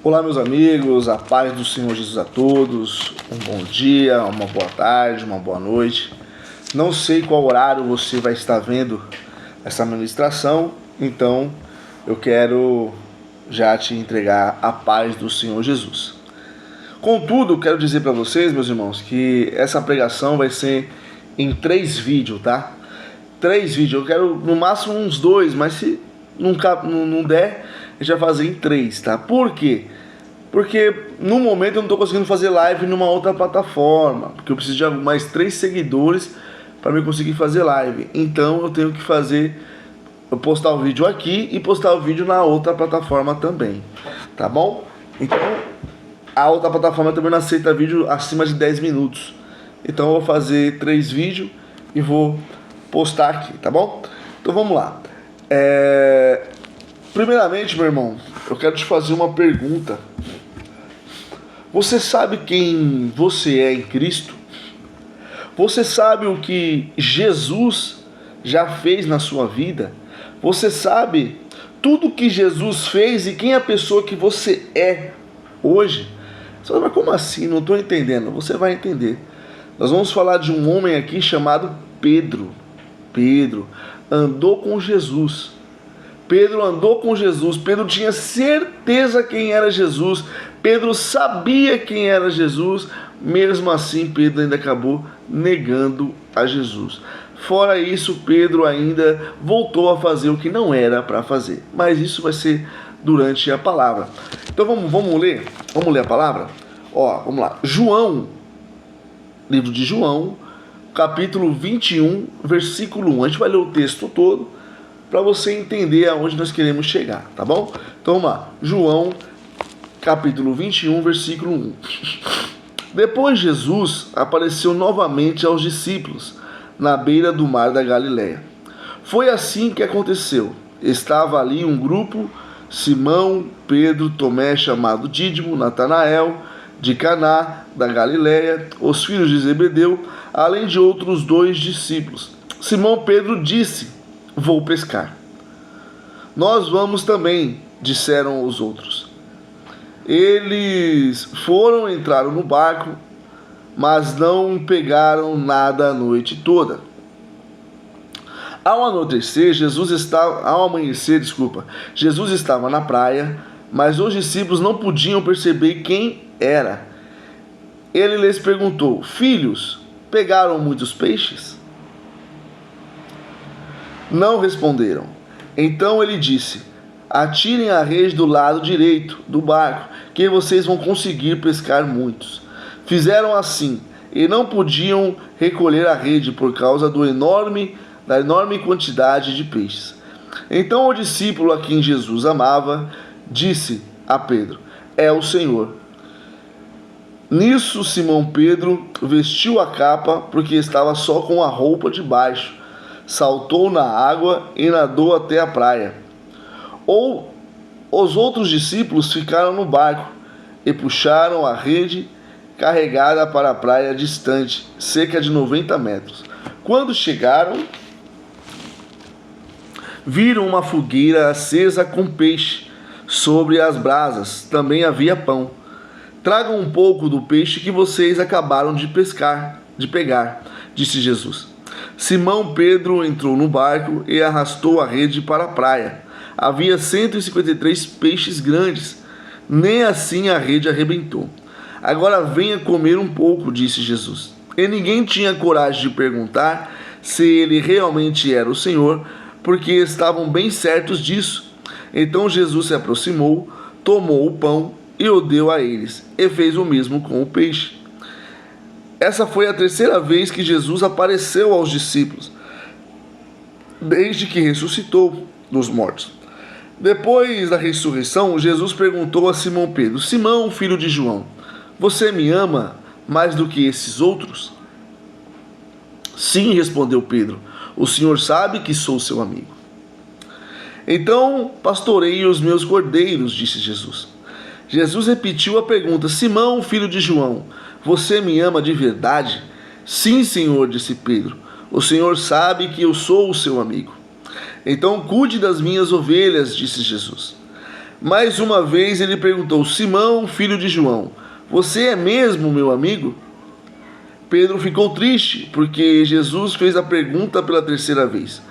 Olá, meus amigos, a paz do Senhor Jesus a todos. Um bom dia, uma boa tarde, uma boa noite. Não sei qual horário você vai estar vendo essa ministração, então eu quero já te entregar a paz do Senhor Jesus. Contudo, quero dizer para vocês, meus irmãos, que essa pregação vai ser em 3 vídeos, tá? 3 vídeos, eu quero no máximo uns 2, mas se não der, a gente vai fazer em 3, tá? Por quê? Porque no momento eu não estou conseguindo fazer live numa outra plataforma, porque eu preciso de mais 3 seguidores para eu conseguir fazer live. Então eu tenho que postar o vídeo aqui e postar o vídeo na outra plataforma também, tá bom? Então a outra plataforma também não aceita vídeo acima de 10 minutos. Então eu vou fazer 3 vídeos e vou postar aqui, tá bom? Então vamos lá. Primeiramente, meu irmão, eu quero te fazer uma pergunta. Você sabe quem você é em Cristo? Você sabe o que Jesus já fez na sua vida? Você sabe tudo que Jesus fez e quem é a pessoa que você é hoje? Você fala, mas como assim? Não estou entendendo. Você vai entender. Nós vamos falar de um homem aqui chamado Pedro. Pedro andou com Jesus. Pedro andou com Jesus. Pedro tinha certeza quem era Jesus. Pedro sabia quem era Jesus. Mesmo assim, Pedro ainda acabou negando a Jesus. Fora isso, Pedro ainda voltou a fazer o que não era para fazer. Mas isso vai ser durante a palavra. Então vamos ler? Vamos ler a palavra? Vamos lá. João, livro de João, capítulo 21, versículo 1. A gente vai ler o texto todo para você entender aonde nós queremos chegar, tá bom? Então vamos lá. João, capítulo 21, versículo 1. Depois Jesus apareceu novamente aos discípulos na beira do mar da Galileia. Foi assim que aconteceu. Estava ali um grupo: Simão, Pedro, Tomé, chamado Dídimo, Natanael, de Caná, da Galileia, os filhos de Zebedeu, além de outros 2 discípulos. Simão Pedro disse: vou pescar. Nós vamos também, disseram os outros. Eles entraram no barco, mas não pegaram nada a noite toda. Ao amanhecer, Jesus estava na praia, mas os discípulos não podiam perceber quem era. Ele lhes perguntou: filhos, pegaram muitos peixes? Não responderam. Então ele disse: atirem a rede do lado direito do barco, que vocês vão conseguir pescar muitos. Fizeram assim, e não podiam recolher a rede por causa da enorme quantidade de peixes. Então o discípulo a quem Jesus amava disse a Pedro: é o Senhor. Nisso Simão Pedro vestiu a capa, porque estava só com a roupa de baixo, saltou na água e nadou até a praia. Os outros discípulos ficaram no barco e puxaram a rede carregada para a praia distante, cerca de 90 metros. Quando chegaram, viram uma fogueira acesa com peixe sobre as brasas. Também havia pão. Tragam um pouco do peixe que vocês acabaram de pegar, disse Jesus. Simão Pedro entrou no barco e arrastou a rede para a praia. Havia 153 peixes grandes. Nem assim a rede arrebentou. Agora venha comer um pouco, disse Jesus. E ninguém tinha coragem de perguntar se ele realmente era o Senhor, porque estavam bem certos disso. Então Jesus se aproximou, tomou o pão e o deu a eles, e fez o mesmo com o peixe. Essa foi a 3ª vez que Jesus apareceu aos discípulos, desde que ressuscitou dos mortos. Depois da ressurreição, Jesus perguntou a Simão Pedro: Simão, filho de João, você me ama mais do que esses outros? Sim, respondeu Pedro, o Senhor sabe que sou seu amigo. Então pastorei os meus cordeiros, disse Jesus. Jesus repetiu a pergunta: Simão, filho de João, você me ama de verdade? Sim, Senhor, disse Pedro. O Senhor sabe que eu sou o seu amigo. Então cuide das minhas ovelhas, disse Jesus. Mais uma vez ele perguntou: Simão, filho de João, você é mesmo meu amigo? Pedro ficou triste, porque Jesus fez a pergunta pela terceira vez.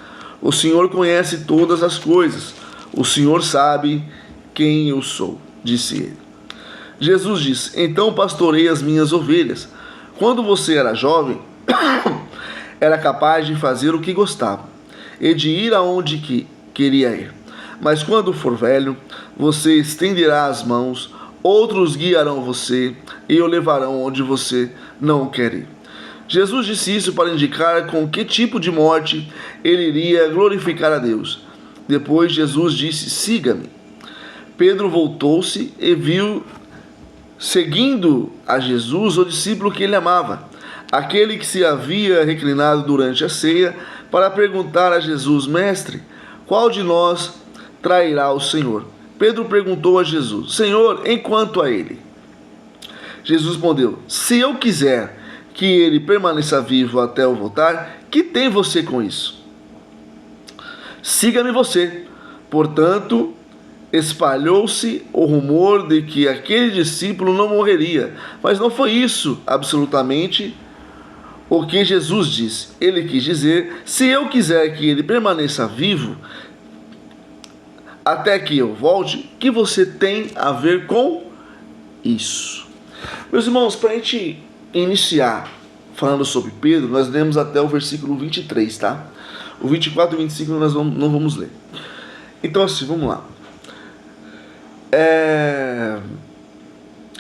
O Senhor conhece todas as coisas. O Senhor sabe quem eu sou, disse ele. Jesus disse: então pastorei as minhas ovelhas. Quando você era jovem, era capaz de fazer o que gostava e de ir aonde queria ir. Mas quando for velho, você estenderá as mãos, outros guiarão você e o levarão onde você não quer ir. Jesus disse isso para indicar com que tipo de morte ele iria glorificar a Deus. Depois Jesus disse: siga-me. Pedro voltou-se e viu seguindo a Jesus o discípulo que ele amava, aquele que se havia reclinado durante a ceia para perguntar a Jesus: mestre, qual de nós trairá o Senhor? Pedro perguntou a Jesus: Senhor, enquanto a ele? Jesus respondeu: se eu quiser que ele permaneça vivo até eu voltar, que tem você com isso? Siga-me você. Portanto, espalhou-se o rumor de que aquele discípulo não morreria, mas não foi isso absolutamente o que Jesus disse. Ele quis dizer: se eu quiser que ele permaneça vivo até que eu volte, que você tem a ver com isso? Meus irmãos, para a gente iniciar falando sobre Pedro, nós lemos até o versículo 23, tá? O 24 e 25 nós não vamos ler. Então assim, vamos lá.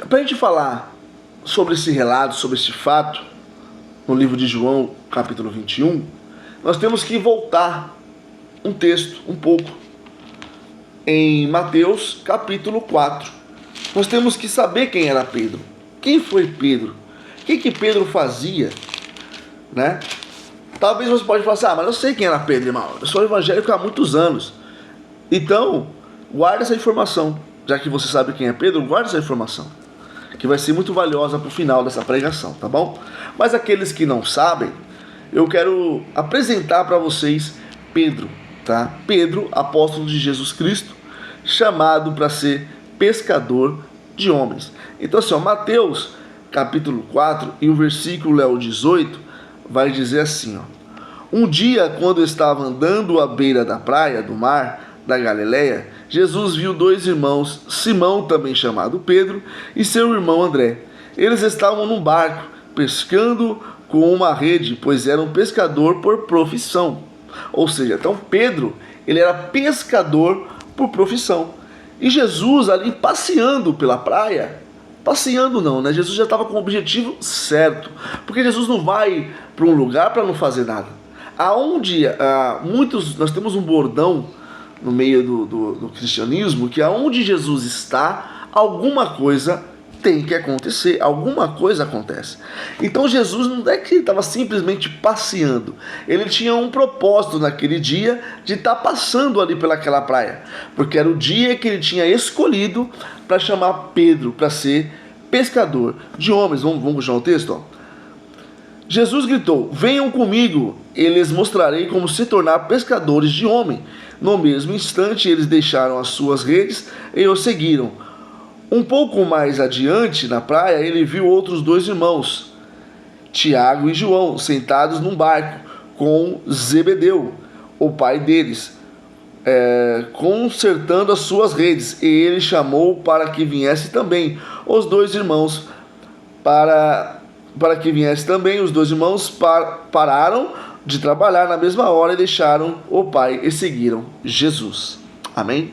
Para a gente falar sobre esse relato, sobre esse fato, no livro de João, capítulo 21, nós temos que voltar um texto, um pouco, em Mateus, capítulo 4. Nós temos que saber quem era Pedro. Quem foi Pedro? O que Pedro fazia? Né? Talvez você pode falar assim: mas eu sei quem era Pedro, irmão. Eu sou evangélico há muitos anos. Então, guarda essa informação. Já que você sabe quem é Pedro, guarda essa informação, que vai ser muito valiosa para o final dessa pregação, tá bom? Mas aqueles que não sabem, eu quero apresentar para vocês Pedro, tá? Pedro, apóstolo de Jesus Cristo, chamado para ser pescador de homens. Então assim, Mateus capítulo 4 e o versículo 18 vai dizer assim, um dia, quando estava andando à beira da praia do mar da Galileia, Jesus viu dois irmãos, Simão, também chamado Pedro, e seu irmão André. Eles estavam num barco, pescando com uma rede, pois era um pescador por profissão. Ou seja, então Pedro, ele era pescador por profissão. E Jesus ali passeando pela praia, passeando não, né? Jesus já estava com o objetivo certo, porque Jesus não vai para um lugar para não fazer nada. Nós temos um bordão no meio do cristianismo, que aonde Jesus está, alguma coisa tem que acontecer, alguma coisa acontece. Então Jesus não é que ele estava simplesmente passeando, ele tinha um propósito naquele dia de estar passando ali pelaquela praia, porque era o dia que ele tinha escolhido para chamar Pedro para ser pescador de homens. Vamos continuar o texto? Jesus gritou: venham comigo, e lhes mostrarei como se tornar pescadores de homem. No mesmo instante, eles deixaram as suas redes e o seguiram. Um pouco mais adiante, na praia, ele viu outros dois irmãos, Tiago e João, sentados num barco com Zebedeu, o pai deles, consertando as suas redes. E ele chamou para que viesse também os dois irmãos. Para que viesse também, os dois irmãos pararam de trabalhar na mesma hora e deixaram o pai e seguiram Jesus. Amém?